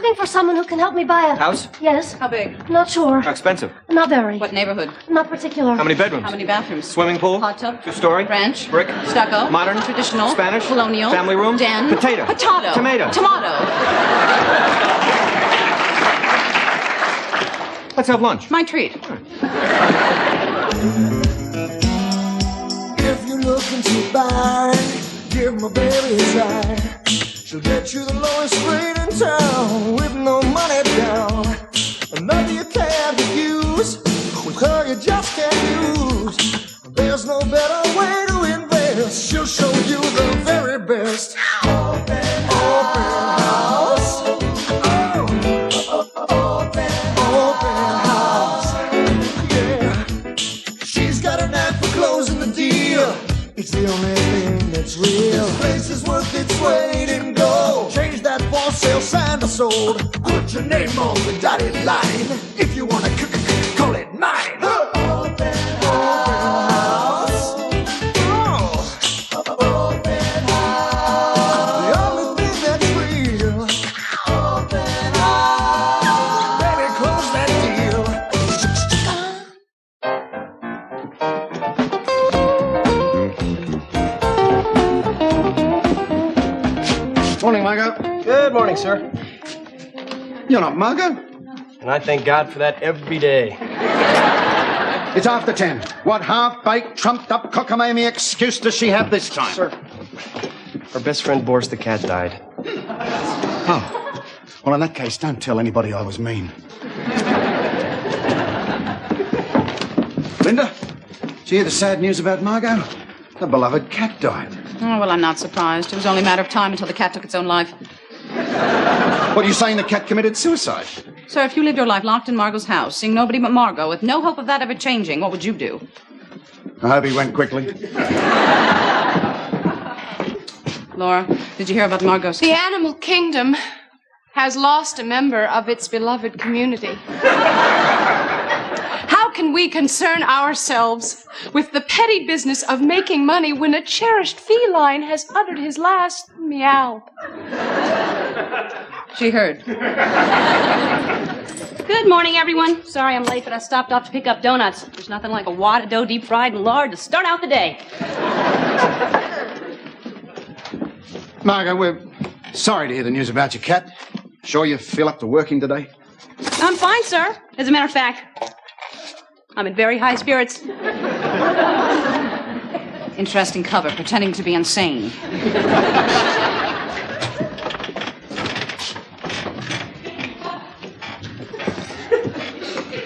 looking for someone who can help me buy a... House? Yes. How big? Not sure. How expensive? Not very. What neighborhood? Not particular. How many bedrooms? How many bathrooms? Swimming pool? Hot tub? Two-story? Ranch? Brick? Stucco? Modern? Traditional? Spanish? Colonial? Family room? Den? Potato? Potato? Tomato? Tomato. Let's have lunch. My treat. If you're looking to buy, give my baby a try. She'll get you the lowest rate in town with no money down. Another you can't refuse. With her you just can't use. There's no better way to invest. She'll show you the very best. Open house. Open house. Yeah. She's got a knack for closing the deal. It's the only thing that's real. This place is worth its weight in gold. Change that for sale sign to sold. Put your name on the dotted line. If you wanna call it mine. Open house. Open house. The only thing that's real. Open house. Baby, close that deal. Morning, Margot. Good morning, sir. You're not Margot. And I thank God for that every day. It's after 10. What half-baked, trumped-up, cockamamie excuse does she have this time? Sir, our best friend Boris the cat died. Oh. Well, in that case, don't tell anybody I was mean. Linda, did you hear the sad news about Margot? The beloved cat died. Oh, well, I'm not surprised. It was only a matter of time until the cat took its own life. What are you saying, the cat committed suicide? Sir, if you lived your life locked in Margot's house, seeing nobody but Margot, with no hope of that ever changing, what would you do? I hope he went quickly. Laura, did you hear about Margot's... The animal kingdom has lost a member of its beloved community. How can we concern ourselves with the petty business of making money when a cherished feline has uttered his last meow? She heard. Good morning, everyone. Sorry I'm late, but I stopped off to pick up donuts. There's nothing like a wad of dough deep fried in lard to start out the day. Margot, we're sorry to hear the news about your cat. Sure you feel up to working today? I'm fine, sir. As a matter of fact, I'm in very high spirits. Interesting cover, pretending to be insane.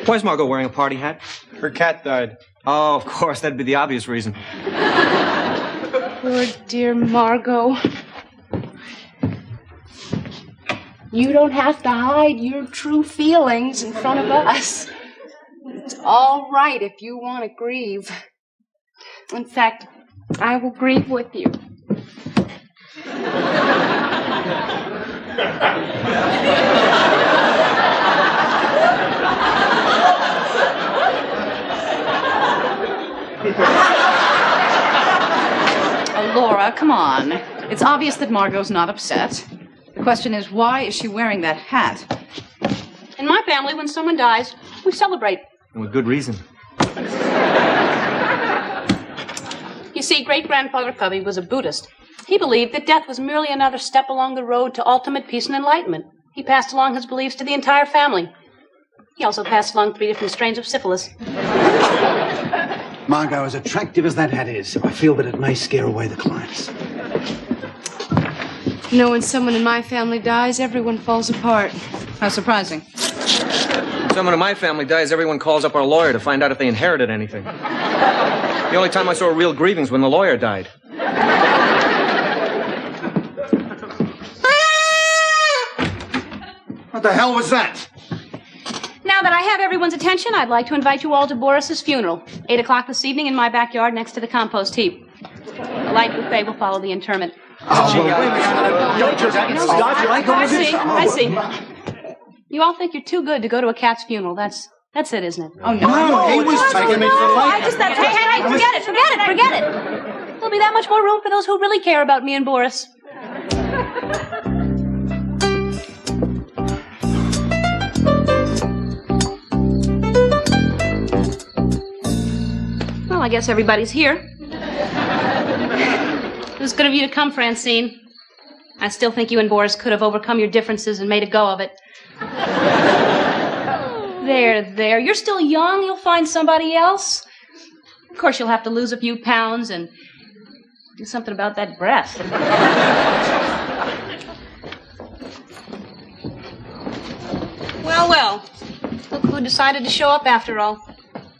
Why is Margot wearing a party hat? Her cat died. Oh, of course. That'd be the obvious reason. Poor dear Margot. You don't have to hide your true feelings in front of us. It's all right if you want to grieve. In fact, I will grieve with you. Oh, Laura, come on. It's obvious that Margot's not upset. The question is, why is she wearing that hat? In my family, when someone dies, we celebrate. And with good reason. You see, great-grandfather Covey was a Buddhist. He believed that death was merely another step along the road to ultimate peace and enlightenment. He passed along his beliefs to the entire family. He also passed along 3 different strains of syphilis. Margot, as attractive as that hat is, I feel that it may scare away the clients. You know, when someone in my family dies, everyone falls apart. How surprising. When someone in my family dies, everyone calls up our lawyer to find out if they inherited anything. The only time I saw a real grieving was when the lawyer died. What the hell was that? Now that I have everyone's attention, I'd like to invite you all to Boris's funeral. 8 o'clock this evening in my backyard next to the compost heap. A light buffet will follow the interment. I see. You all think you're too good to go to a cat's funeral. That's it, isn't it? Oh, no. No, he was taking me to the lake. Hey, forget it. There'll be that much more room for those who really care about me and Boris. Well, I guess everybody's here. It was good of you to come, Francine. I still think you and Boris could have overcome your differences and made a go of it. There. You're still young. You'll find somebody else. Of course, you'll have to lose a few pounds and do something about that breath. Well. Look who decided to show up after all.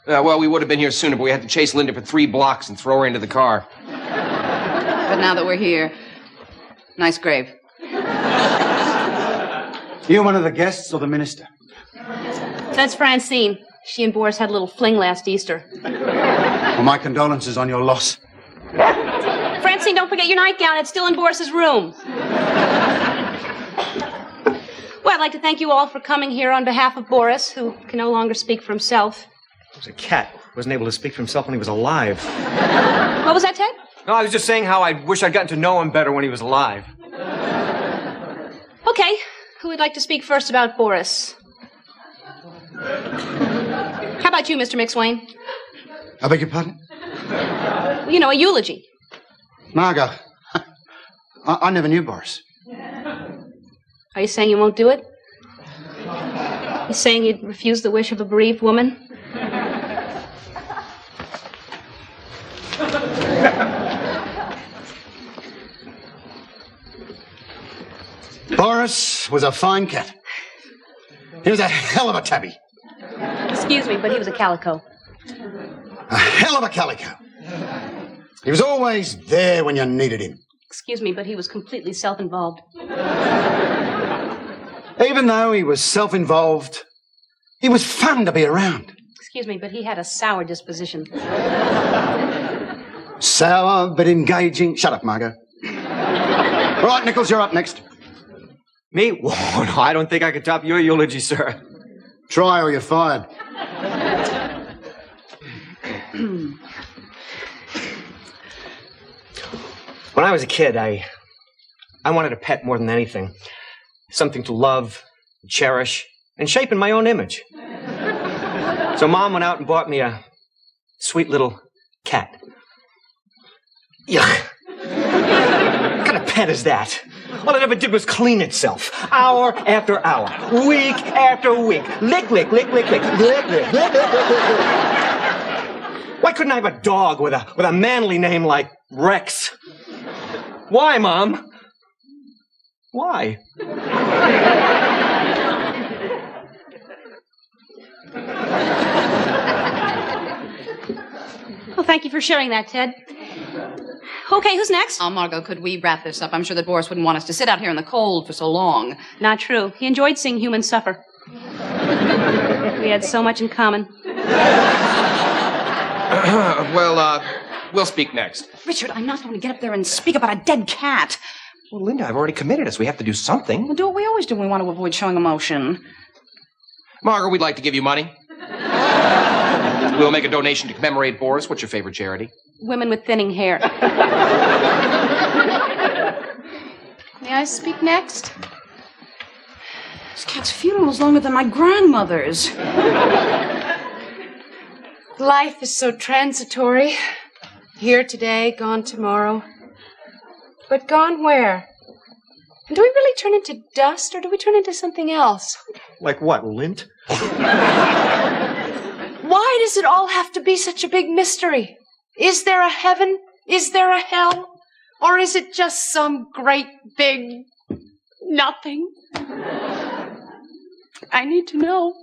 Well, we would have been here sooner, but we had to chase Linda for 3 blocks and throw her into the car. But now that we're here, nice grave. You one of the guests or the minister? That's Francine. She and Boris had a little fling last Easter. Well, my condolences on your loss. Francine, don't forget your nightgown. It's still in Boris's room. Well, I'd like to thank you all for coming here on behalf of Boris, who can no longer speak for himself. He was a cat. Wasn't able to speak for himself when he was alive. What was that, Ted? No, I was just saying how I wish I'd gotten to know him better when he was alive. Okay. Who would like to speak first about Boris? How about you, Mr. McSwain? I beg your pardon? You know, a eulogy. Margot, I never knew Boris. Are you saying you won't do it? You saying you'd refuse the wish of a bereaved woman? Boris was a fine cat. He was a hell of a tabby. Excuse me, but he was a calico. A hell of a calico. He was always there when you needed him. Excuse me, but he was completely self-involved. Even though he was self-involved, he was fun to be around. Excuse me, but he had a sour disposition. Sour but engaging. Shut up, Margot. All right, Nichols, you're up next. Me? Whoa, no, I don't think I could top your eulogy, sir. Try or you're fired. When I was a kid, I wanted a pet more than anything. Something to love, cherish, and shape in my own image. So Mom went out and bought me a sweet little cat. Yuck. What kind of pet is that? All it ever did was clean itself, hour after hour, week after week. Lick, lick, lick, lick, lick, lick, lick, lick, lick, lick, lick. Why couldn't I have a dog with a manly name like Rex? Why, Mom? Why? Well, thank you for sharing that, Ted. Okay, who's next? Oh, Margot, could we wrap this up? I'm sure that Boris wouldn't want us to sit out here in the cold for so long. Not true. He enjoyed seeing humans suffer. We had so much in common. We'll speak next. Richard, I'm not going to get up there and speak about a dead cat. Well, Linda, I've already committed us. We have to do something. We'll do what we always do when we want to avoid showing emotion. Margaret, we'd like to give you money. We'll make a donation to commemorate Boris. What's your favorite charity? Women with thinning hair. May I speak next? This cat's funeral is longer than my grandmother's. Life is so transitory. Here today, gone tomorrow. But gone where? And do we really turn into dust, or do we turn into something else? Like what, lint? Why does it all have to be such a big mystery? Is there a heaven? Is there a hell? Or is it just some great big nothing? I need to know.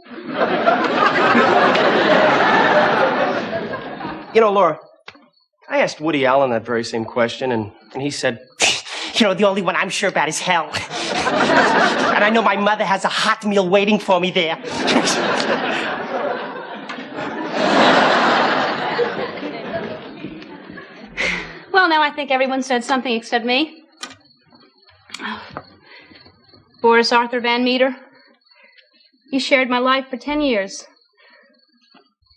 You know, Laura, I asked Woody Allen that very same question, and he said, You know, the only one I'm sure about is hell. And I know my mother has a hot meal waiting for me there. Well, now I think everyone said something except me. Boris Arthur Van Meter. You shared my life for 10 years.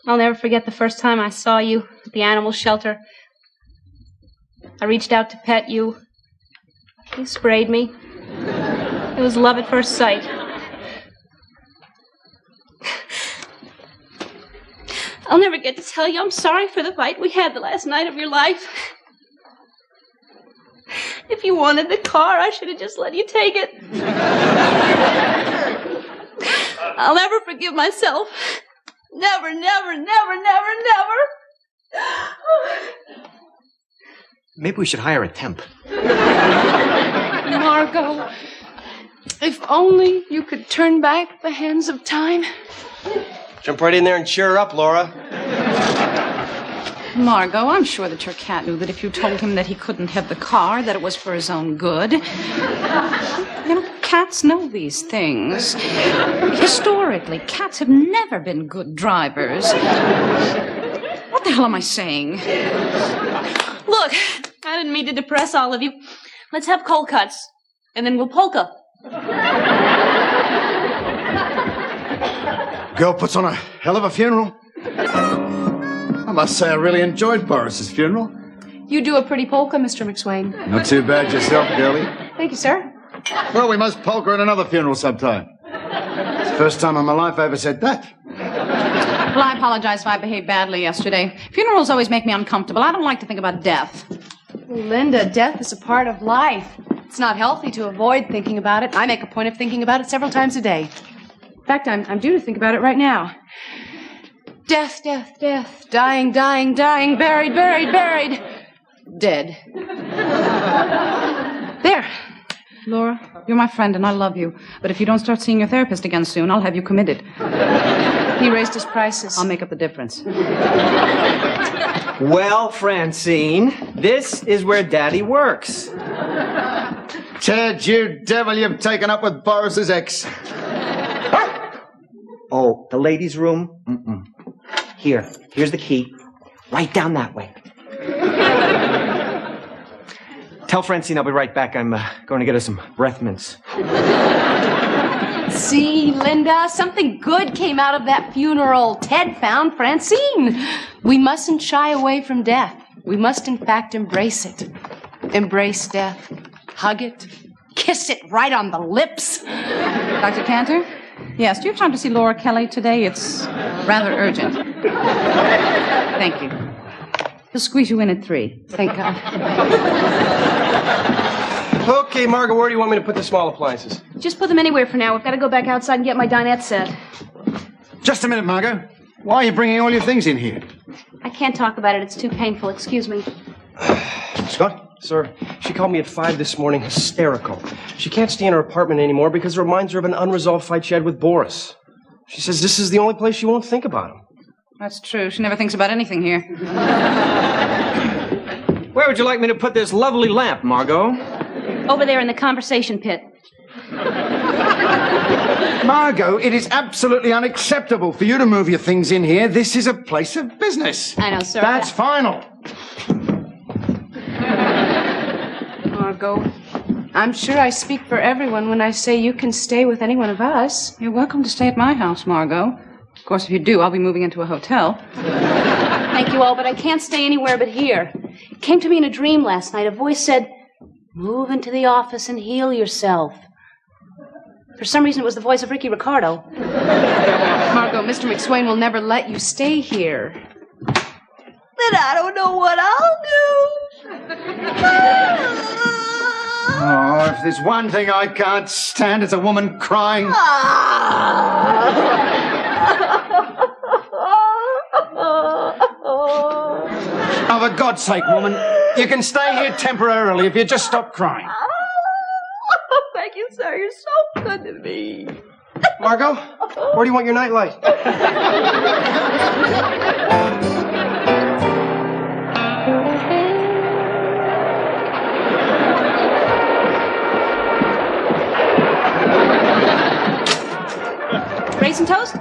I'll never forget the first time I saw you at the animal shelter. I reached out to pet you. You sprayed me. It was love at first sight. I'll never get to tell you I'm sorry for the fight we had the last night of your life. If you wanted the car, I should have just let you take it. I'll never forgive myself. Never, never, never, never, never. Maybe we should hire a temp. Margot, if only you could turn back the hands of time. Jump right in there and cheer her up, Laura. Margot, I'm sure that your cat knew that if you told him that he couldn't have the car, that it was for his own good. You know, cats know these things. Historically, cats have never been good drivers. What the hell am I saying? Look, I didn't mean to depress all of you. Let's have cold cuts, and then we'll polka. Girl puts on a hell of a funeral. I must say I really enjoyed Boris's funeral. You do a pretty polka, Mr. McSwain. Not too bad yourself, girlie. Thank you, sir. Well, we must polka at another funeral sometime. It's the first time in my life I ever said that. Well, I apologize if I behaved badly yesterday. Funerals always make me uncomfortable. I don't like to think about death. Linda, death is a part of life. It's not healthy to avoid thinking about it. I make a point of thinking about it several times a day. In fact, I'm due to think about it right now. Death, death, death. Dying, dying, dying. Buried, buried, buried. Dead. There. Laura, you're my friend and I love you. But if you don't start seeing your therapist again soon, I'll have you committed. He raised his prices. I'll make up the difference. Well, Francine, this is where Daddy works. Ted, you devil, you've taken up with Boris's ex. Oh, the ladies' room? Mm-mm. Here's the key. Right down that way. Tell Francine I'll be right back. I'm going to get her some breath mints. See, Linda, something good came out of that funeral. Ted found Francine. We mustn't shy away from death. We must, in fact, embrace it. Embrace death. Hug it. Kiss it right on the lips. Dr. Cantor? Yes, do you have time to see Laura Kelly today? It's rather urgent. Thank you. He'll squeeze you in at 3. Thank God. Okay, Margot, where do you want me to put the small appliances? Just put them anywhere for now. We've got to go back outside and get my dinette set. Just a minute, Margot. Why are you bringing all your things in here? I can't talk about it. It's too painful. Excuse me. Scott? Sir, she called me at 5 this morning, hysterical. She can't stay in her apartment anymore because it reminds her of an unresolved fight she had with Boris. She says this is the only place she won't think about him. That's true. She never thinks about anything here. Where would you like me to put this lovely lamp, Margot? Over there in the conversation pit. Margot, it is absolutely unacceptable for you to move your things in here. This is a place of business. I know, sir. That's final. Margot, I'm sure I speak for everyone when I say you can stay with any one of us. You're welcome to stay at my house, Margot. Of course, if you do, I'll be moving into a hotel. Thank you all, but I can't stay anywhere but here. It came to me in a dream last night. A voice said, "Move into the office and heal yourself." For some reason, it was the voice of Ricky Ricardo. Margot, Mr. McSwain will never let you stay here. Then I don't know what I'll do. Oh, if there's one thing I can't stand, it's a woman crying. Oh, for God's sake, woman, you can stay here temporarily if you just stop crying. Thank you, sir. You're so good to me. Margot, where do you want your nightlight? Raisin toast?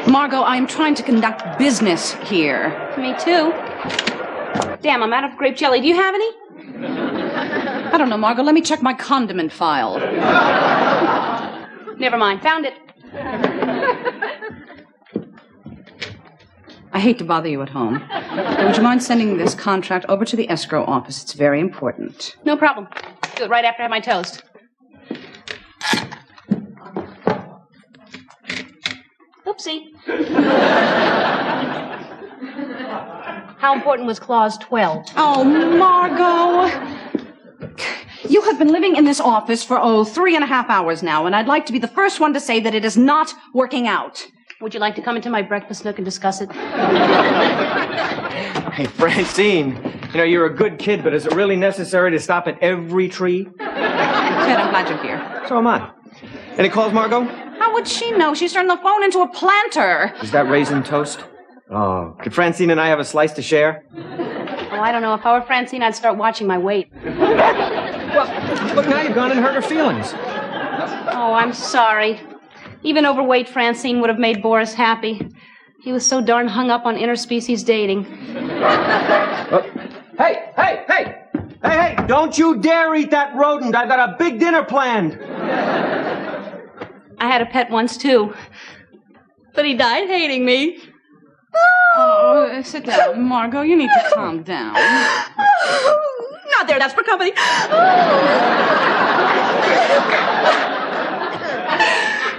Margot, I am trying to conduct business here. Me too. Damn, I'm out of grape jelly. Do you have any? I don't know, Margot. Let me check my condiment file. Never mind. Found it. I hate to bother you at home. But would you mind sending this contract over to the escrow office? It's very important. No problem. Do it right after I have my toast. Oopsie. How important was Clause 12? Oh, Margot. You have been living in this office for, 3.5 hours now, and I'd like to be the first one to say that it is not working out. Would you like to come into my breakfast nook and discuss it? Hey, Francine, you're a good kid, but is it really necessary to stop at every tree? Ted, I'm glad you're here. So am I. Any calls, Margot? How would she know? She's turned the phone into a planter. Is that raisin toast? Oh, could Francine and I have a slice to share? Oh, I don't know. If I were Francine, I'd start watching my weight. Well, look, now you've gone and hurt her feelings. Oh, I'm sorry. Even overweight Francine would have made Boris happy. He was so darn hung up on interspecies dating. Hey, don't you dare eat that rodent. I've got a big dinner planned. I had a pet once, too. But he died hating me. Oh, sit down, Margot. You need to calm down. Not there, that's for company.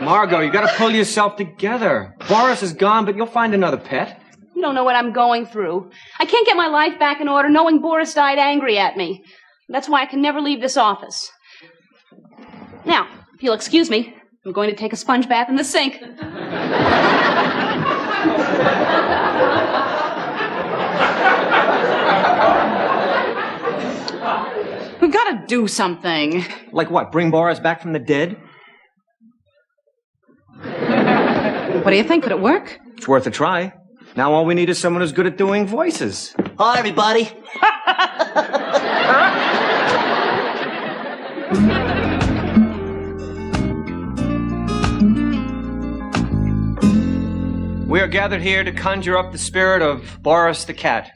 Margot, you gotta pull yourself together. Boris is gone, but you'll find another pet. You don't know what I'm going through. I can't get my life back in order knowing Boris died angry at me. That's why I can never leave this office. Now, if you'll excuse me, I'm going to take a sponge bath in the sink. We've got to do something. Like what, bring Boris back from the dead? What do you think? Could it work? It's worth a try. Now all we need is someone who's good at doing voices. Hi, everybody. We are gathered here to conjure up the spirit of Boris the cat,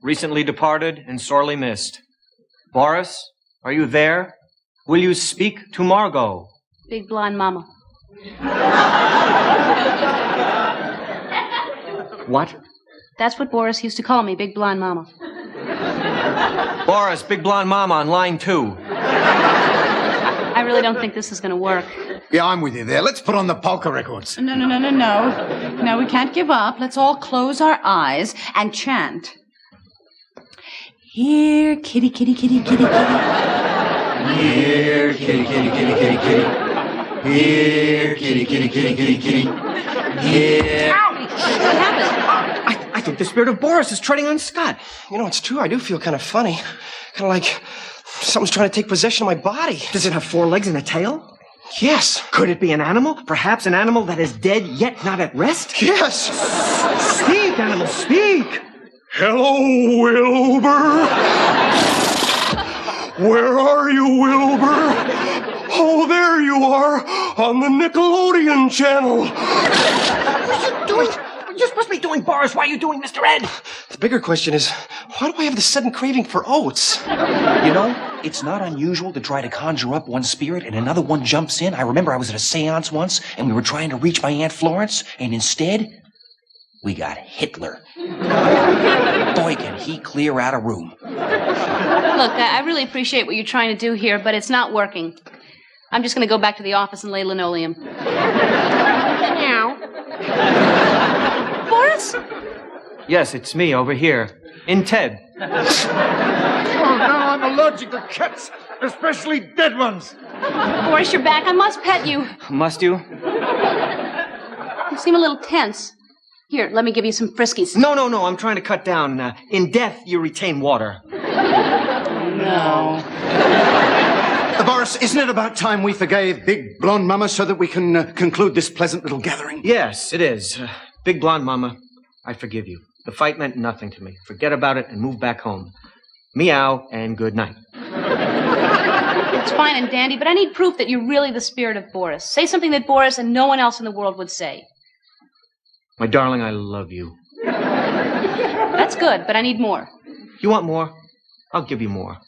recently departed and sorely missed. Boris, are you there? Will you speak to Margot? Big blonde mama. What? That's what Boris used to call me, Big blonde mama. Boris, big blonde mama on line 2. I really don't think this is going to work. Yeah, I'm with you there. Let's put on the polka records. No. No, we can't give up. Let's all close our eyes and chant. Here, kitty, kitty, kitty, kitty, kitty. Here, kitty, kitty, kitty, kitty, kitty. Here, kitty, kitty, kitty, kitty, kitty. Here. Ow! What happened? I think the spirit of Boris is treading on Scott. It's true. I do feel kind of funny. Kind of like something's trying to take possession of my body. Does it have 4 legs and a tail? Yes. Could it be an animal? Perhaps an animal that is dead yet not at rest? Yes. Speak, animal, speak. Hello, Wilbur. Where are you, Wilbur? Oh, there you are, on the Nickelodeon channel. What are you doing? You're supposed to be doing Boris. Why are you doing Mr. Ed? The bigger question is, why do I have this sudden craving for oats? It's not unusual to try to conjure up one spirit and another one jumps in. I remember I was at a seance once, and we were trying to reach my Aunt Florence, and instead, we got Hitler. Boy, can he clear out a room. Look, I really appreciate what you're trying to do here, but it's not working. I'm just going to go back to the office and lay linoleum. Meow. Boris? Yes, it's me over here. In Ted. Oh, now I'm allergic to cats, especially dead ones. Boris, you're back. I must pet you. Must you? You seem a little tense. Here, let me give you some friskies. No. I'm trying to cut down. In death, you retain water. No. Boris, isn't it about time we forgave Big Blonde Mama so that we can conclude this pleasant little gathering? Yes, it is. Big blonde mama, I forgive you. The fight meant nothing to me. Forget about it and move back home. Meow and good night. It's fine and dandy, but I need proof that you're really the spirit of Boris. Say something that Boris and no one else in the world would say. My darling, I love you. That's good, but I need more. You want more? I'll give you more.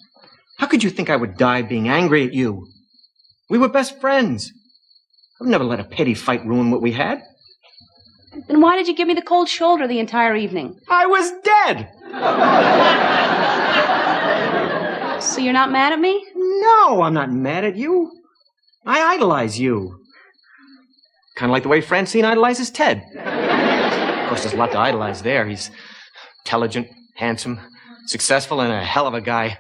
How could you think I would die being angry at you? We were best friends. I've never let a petty fight ruin what we had. Then why did you give me the cold shoulder the entire evening? I was dead! So you're not mad at me? No, I'm not mad at you. I idolize you. Kind of like the way Francine idolizes Ted. Of course, there's a lot to idolize there. He's intelligent, handsome, successful, and a hell of a guy.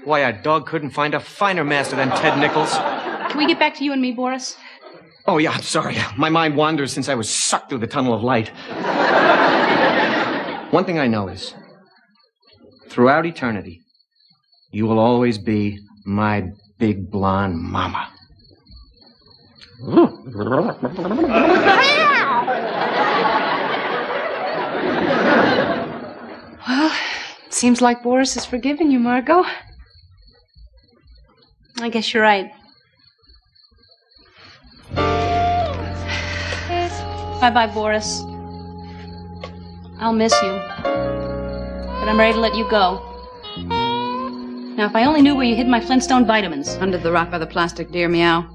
Why, a dog couldn't find a finer master than Ted Nichols. Can we get back to you and me, Boris? Oh, yeah, I'm sorry. My mind wanders since I was sucked through the tunnel of light. One thing I know is, throughout eternity, you will always be my big blonde mama. Well, seems like Boris has forgiven you, Margot. I guess you're right. Bye-bye, Boris. I'll miss you. But I'm ready to let you go. Now, if I only knew where you hid my Flintstone vitamins. Under the rock by the plastic deer, meow.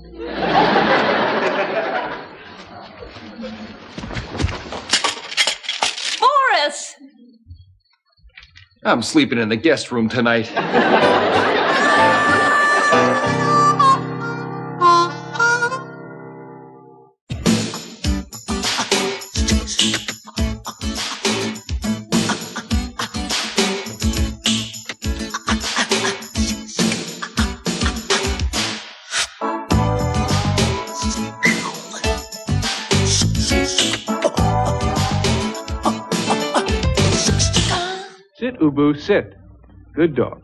Boris! I'm sleeping in the guest room tonight. Sit, Ubu, sit. Good dog.